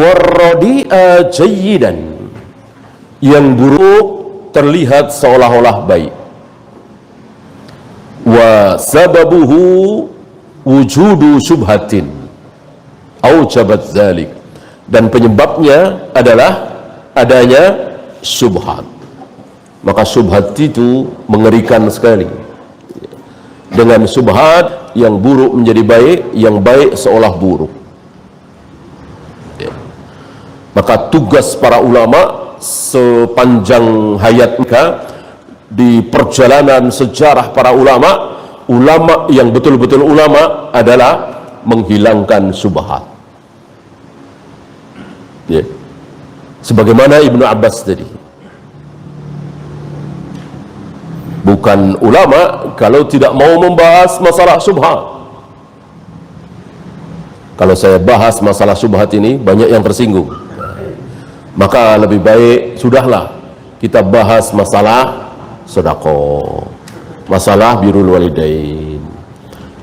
warradi'a jayyidan, yang buruk terlihat seolah-olah baik. Wa sababuhu wujudu syubhatin aujabat dzalik, dan penyebabnya adalah adanya syubhat. Maka syubhat itu mengerikan sekali. Dengan syubhat, yang buruk menjadi baik, yang baik seolah buruk. Maka tugas para ulama sepanjang hayat mereka, di perjalanan sejarah para ulama, ulama yang betul-betul ulama adalah menghilangkan syubhat. Sebagaimana Ibnu Abbas tadi, bukan ulama kalau tidak mau membahas masalah syubhat. Kalau saya bahas masalah syubhat ini, banyak yang tersinggung. Maka lebih baik sudahlah kita bahas masalah sedekah, masalah birrul walidain,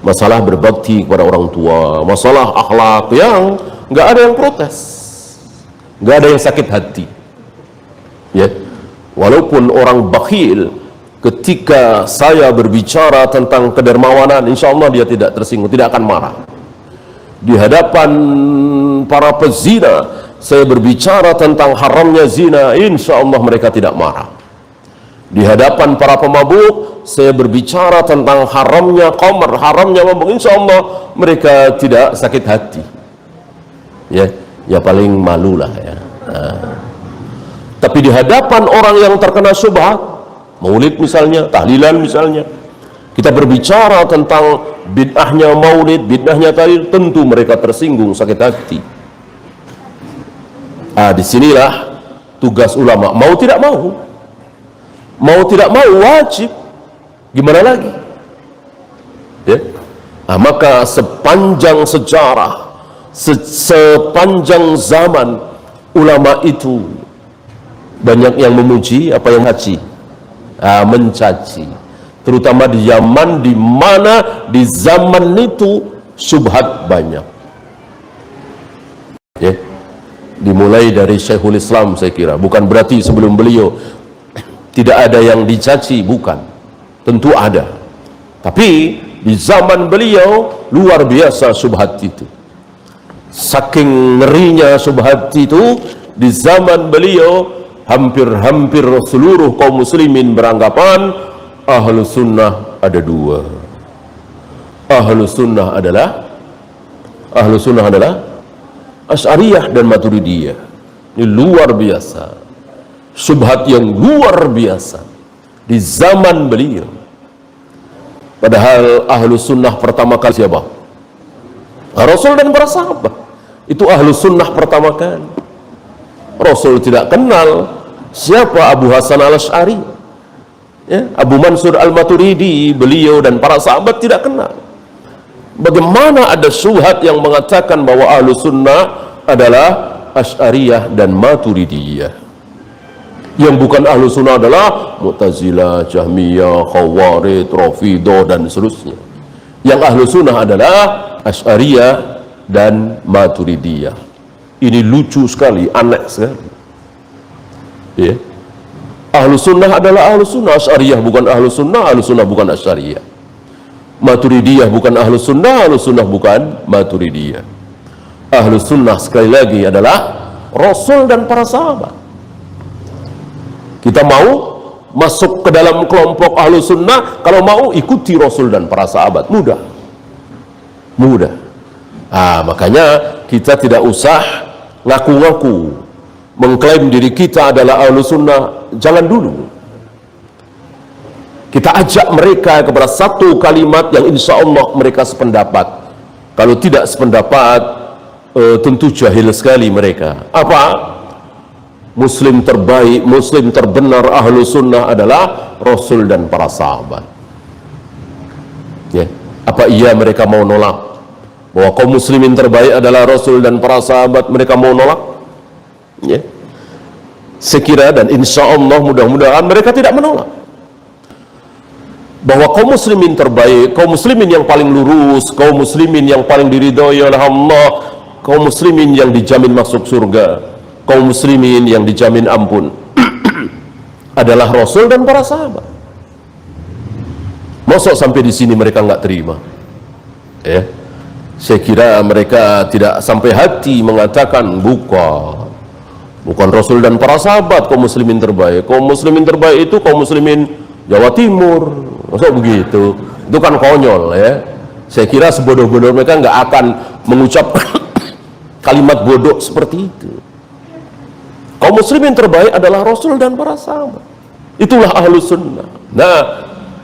masalah berbakti kepada orang tua, masalah akhlak yang nggak ada yang protes, nggak ada yang sakit hati. Ya, walaupun orang bakhil, ketika saya berbicara tentang kedermawanan, insya Allah dia tidak tersinggung, tidak akan marah. Di hadapan para pezina, saya berbicara tentang haramnya zina, insya Allah mereka tidak marah. Di hadapan para pemabuk, saya berbicara tentang haramnya khamr, haramnya mabuk, insya Allah mereka tidak sakit hati. Ya paling malulah ya. Tapi di hadapan orang yang terkena syubhat, maulid misalnya, tahlilan misalnya, kita berbicara tentang bid'ahnya maulid, bid'ahnya tahlil, tentu mereka tersinggung, sakit hati. Disinilah tugas ulama, mau tidak mau wajib, gimana lagi ya? Maka sepanjang sejarah, sepanjang zaman, ulama itu banyak yang memuji, apa yang mencaci, mencaci, terutama di zaman di mana di zaman itu syubhat banyak ya. Dimulai dari Syekhul Islam, saya kira, bukan berarti sebelum beliau tidak ada yang dicaci, bukan, tentu ada, tapi di zaman beliau luar biasa syubhat itu. Saking ngerinya syubhat itu, di zaman beliau hampir seluruh kaum muslimin beranggapan ahlu sunnah ada dua. Ahlu sunnah adalah Asy'ariyah dan Maturidiyah. Ini luar biasa, syubhat yang luar biasa di zaman beliau. Padahal ahlu sunnah pertama kali siapa? Rasul dan para sahabat. Itu ahlu sunnah pertama kali. Rasul tidak kenal siapa Abu Hasan al-Asy'ari ya, Abu Mansur al-Maturidi, beliau dan para sahabat tidak kenal. Bagaimana ada syubhat yang mengatakan bahwa ahlu sunnah adalah Asy'ariyah dan Maturidiyah? Yang bukan ahlu sunnah adalah Mu'tazilah, Jahmiyah, Khawarij, Rafidhah dan seterusnya. Yang ahlu sunnah adalah Asy'ariyah dan Maturidiyah. Ini lucu sekali, aneh sekali ya. Ahlu sunnah adalah ahlu sunnah, Asy'ariyah bukan ahlu sunnah bukan Asy'ariyah. Maturidiyah bukan ahlu sunnah bukan Maturidiyah. Ahlu sunnah sekali lagi adalah Rasul dan para sahabat. Kita mau masuk ke dalam kelompok ahlu sunnah, kalau mau ikuti Rasul dan para sahabat, mudah. Makanya kita tidak usah ngaku-ngaku mengklaim diri kita adalah ahlu sunnah. Jangan dulu. Kita ajak mereka kepada satu kalimat yang insya Allah mereka sependapat. Kalau tidak sependapat, tentu jahil sekali mereka. Apa? Muslim terbaik, Muslim terbenar ahlu sunnah adalah Rasul dan para sahabat ya. Apa iya mereka mau nolak bahwa kaum muslimin terbaik adalah Rasul dan para sahabat? Mereka mau nolak ya? Sekira dan insya Allah mudah-mudahan mereka tidak menolak bahwa kaum muslimin terbaik, kaum muslimin yang paling lurus, kaum muslimin yang paling diridhoi oleh Allah kaum muslimin yang dijamin masuk surga, kaum muslimin yang dijamin ampun adalah Rasul dan para sahabat. Masuk sampai di sini mereka nggak terima, ya. Saya kira mereka tidak sampai hati mengatakan bukan Rasul dan para sahabat kaum muslimin terbaik. Kaum muslimin terbaik itu kaum muslimin Jawa Timur. Masa begitu? Itu kan konyol, ya. Saya kira sebodoh-bodoh mereka nggak akan mengucapkan kalimat bodoh seperti itu. Kaum muslimin terbaik adalah Rasul dan para sahabat. Itulah Ahlus Sunnah. Nah,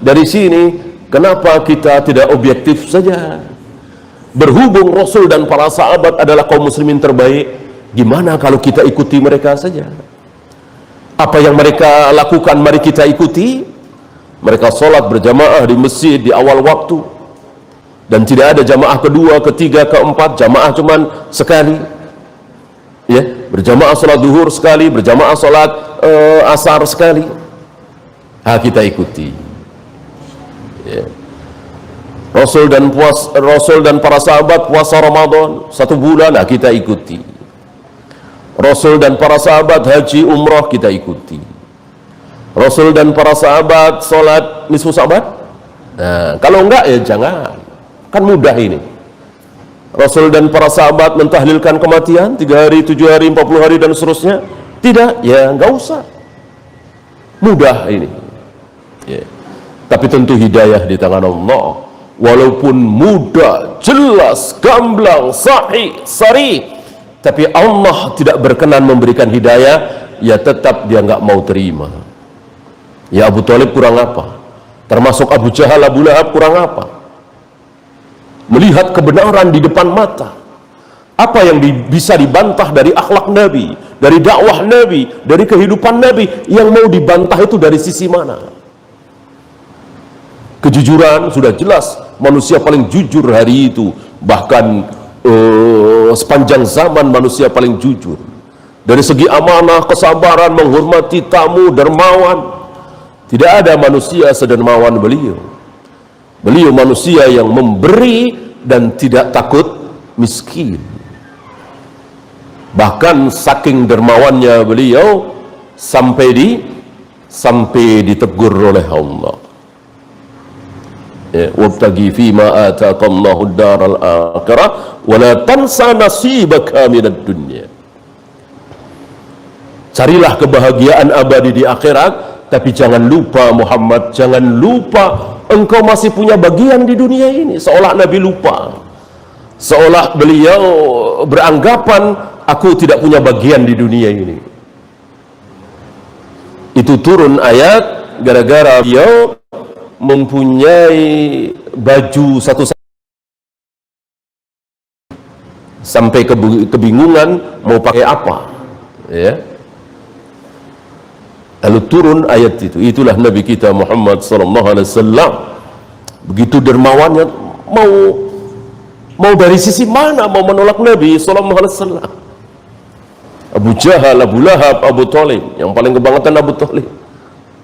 dari sini kenapa kita tidak objektif saja? Berhubung Rasul dan para sahabat adalah kaum muslimin terbaik, gimana kalau kita ikuti mereka saja? Apa yang mereka lakukan mari kita ikuti. Mereka sholat berjamaah di masjid di awal waktu, dan tidak ada jamaah kedua, ketiga, keempat. Jamaah cuman sekali, ya. Berjamaah sholat duhur sekali, berjamaah sholat asar sekali. Kita ikuti, ya. Rasul dan para sahabat puasa Ramadan 1 bulan, kita ikuti. Rasul dan para sahabat haji umrah, kita ikuti. Rasul dan para sahabat sholat nisfu Sa'ban. Nah, kalau enggak ya jangan, kan mudah ini. Rasul dan para sahabat mentahlilkan kematian 3 hari, 7 hari, 40 hari dan seterusnya, tidak, ya enggak usah, mudah ini, ya. Tapi tentu hidayah di tangan Allah. Walaupun mudah, jelas, gamblang, sahih, sarih, tapi Allah tidak berkenan memberikan hidayah, ya tetap dia nggak mau terima. Ya Abu Thalib kurang apa? Termasuk Abu Jahal, Abu Lahab kurang apa? Melihat kebenaran di depan mata, apa yang bisa dibantah dari akhlak Nabi, dari dakwah Nabi, dari kehidupan Nabi? Yang mau dibantah itu dari sisi mana? Kejujuran sudah jelas, manusia paling jujur hari itu, bahkan sepanjang zaman manusia paling jujur. Dari segi amanah, kesabaran, menghormati tamu, dermawan, tidak ada manusia sedermawan beliau. Beliau manusia yang memberi dan tidak takut miskin. Bahkan saking dermawannya beliau sampai ditegur oleh Allah. Wabtaghi fima ataqallahu ad-daral akhirah wa la tansa nasibaka minad dunya. Carilah kebahagiaan abadi di akhirat, tapi jangan lupa Muhammad, jangan lupa engkau masih punya bagian di dunia ini. Seolah Nabi lupa, seolah beliau beranggapan aku tidak punya bagian di dunia ini. Itu turun ayat gara-gara beliau mempunyai baju satu sampai kebingungan mau pakai apa, ya. Lalu turun ayat itu. Itulah Nabi kita Muhammad SAW, begitu dermawannya, mau dari sisi mana mau menolak Nabi SAW. Abu Jahal, Abu Lahab, Abu Thalib, yang paling kebangetan Abu Thalib.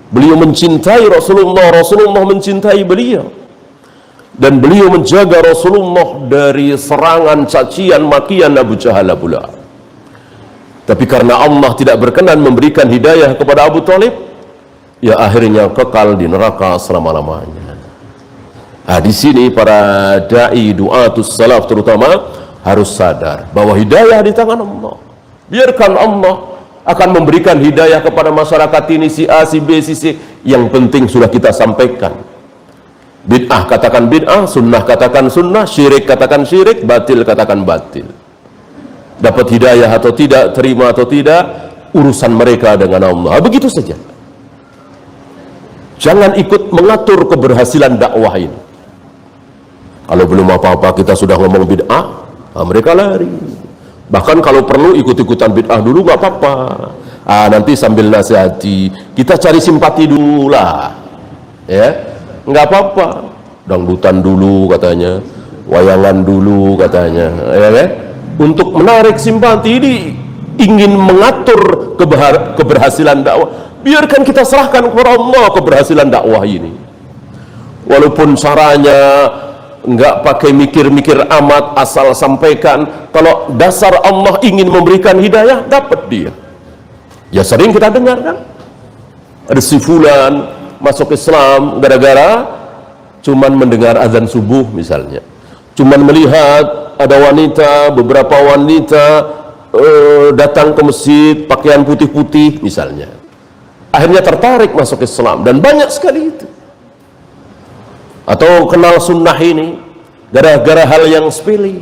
Beliau mencintai Rasulullah, Rasulullah mencintai beliau, dan beliau menjaga Rasulullah dari serangan, cacian, makian Abu Jahal, Abu Lahab. Tapi karena Allah tidak berkenan memberikan hidayah kepada Abu Thalib, ya akhirnya kekal di neraka selama-lamanya. Di sini para dai, du'atus salaf terutama harus sadar bahwa hidayah di tangan Allah. Biarkan Allah akan memberikan hidayah kepada masyarakat ini, si A, si B, si C. Yang penting sudah kita sampaikan. Bid'ah katakan bid'ah, sunnah katakan sunnah, syirik katakan syirik, batil katakan batil. Dapat hidayah atau tidak, terima atau tidak, urusan mereka dengan Allah. Begitu saja. Jangan ikut mengatur keberhasilan dakwah ini. Kalau belum apa-apa kita sudah ngomong bid'ah, mereka lari. Bahkan kalau perlu ikut-ikutan bid'ah dulu nggak apa-apa. Nanti sambil nasihati, kita cari simpati dulu lah, ya, nggak apa-apa. Dangdutan dulu katanya, wayangan dulu katanya, ya. Untuk menarik simpati ini, ingin mengatur keberhasilan dakwah. Biarkan kita serahkan kepada Allah keberhasilan dakwah ini. Walaupun caranya nggak pakai mikir-mikir amat, asal sampaikan. Kalau dasar Allah ingin memberikan hidayah, dapat dia. Ya sering kita dengar kan, ada si fulan masuk Islam gara-gara cuman mendengar azan subuh misalnya, cuman melihat ada wanita, beberapa wanita datang ke masjid pakaian putih-putih misalnya, akhirnya tertarik masuk Islam. Dan banyak sekali itu. Atau kenal sunnah ini gara-gara hal yang sepele.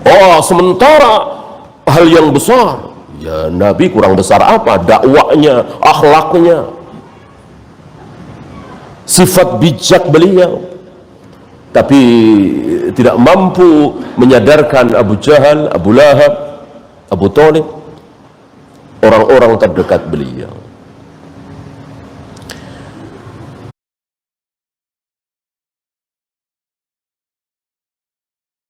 Oh, sementara hal yang besar, ya Nabi kurang besar apa? Dakwanya, akhlaknya, sifat bijak beliau. Tapi tidak mampu menyadarkan Abu Jahal, Abu Lahab, Abu Thalib, orang-orang terdekat beliau.